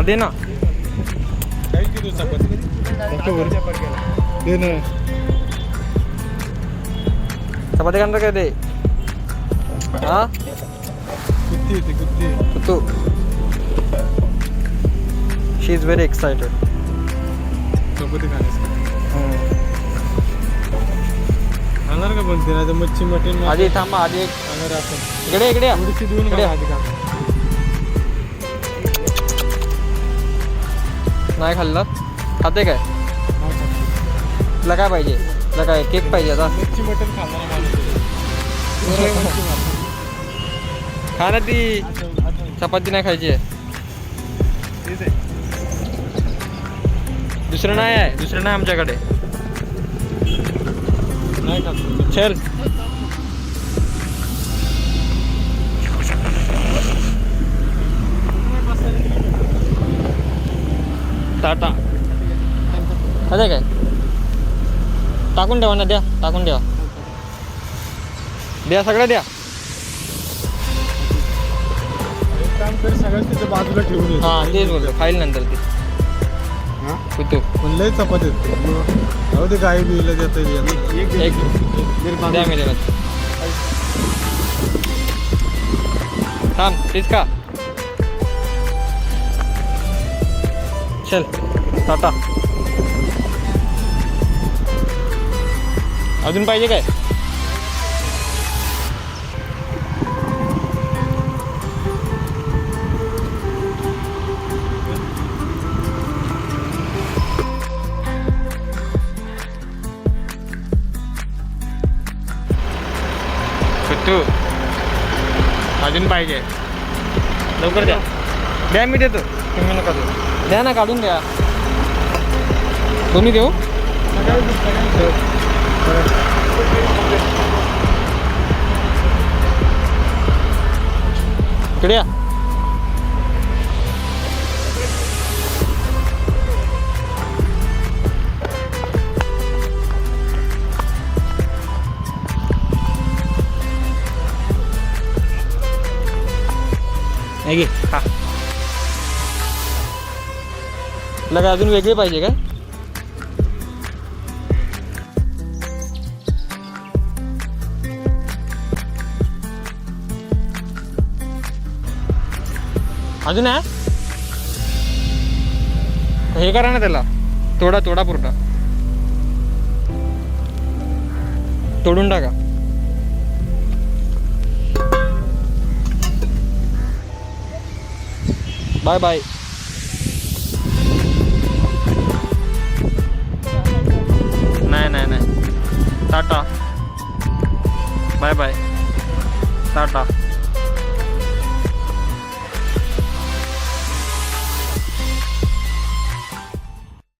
हा दे ना. काहीच किलो चपाती दे ना. चपाती खाणार काय ते? हा कुत्ती येते कुत्ती. तू शी इज व्हेरी एक्सायटेड. चपाती खाण्यासाठी खाणार का बनते ना तर मच्छी मटन आधी थांबा आधी एक खाणार आपण इकडे इकडे या. थोडीशी देऊन इकडे. आधी का नाही खाल्लं खाते काय? तुला काय पाहिजे? तुला काय केक पाहिजे आता? मच्छी मटन खाणार माणूस खा ना ती. चपाती नाही खायची आहे. दुसरं नाही आहे. दुसरं नाही आमच्याकडे. नाही खात चल टाटा. अरे काय टाकून ठेवा ना. द्या टाकून ठेवा. द्या सगळं द्या. एक काम कर सगळ्यात तिथं बाजूला ठेवून येतो. हां तेच बोलतो. खाईल नंतर ते हां कुतू. पण लय चपाती हो ते गाई बिला देता एक द्या मी देणार. थांब तेच का. चल टाटा. अजून पाहिजे काय? तू अजून पाहिजे लवकर द्या. द्या मी देतो. तुम्ही नका देऊ. द्या ना काढून द्या. दोन्ही देऊ. इकडे या. घे खा. तुला काय अजून वेगळी पाहिजे काय? अजून आहे. हे करा ना त्याला. तोडा तोडा पूर्ण तोडून टाका. Bye bye. नाही नाही नाही. Tata bye bye. टाटा.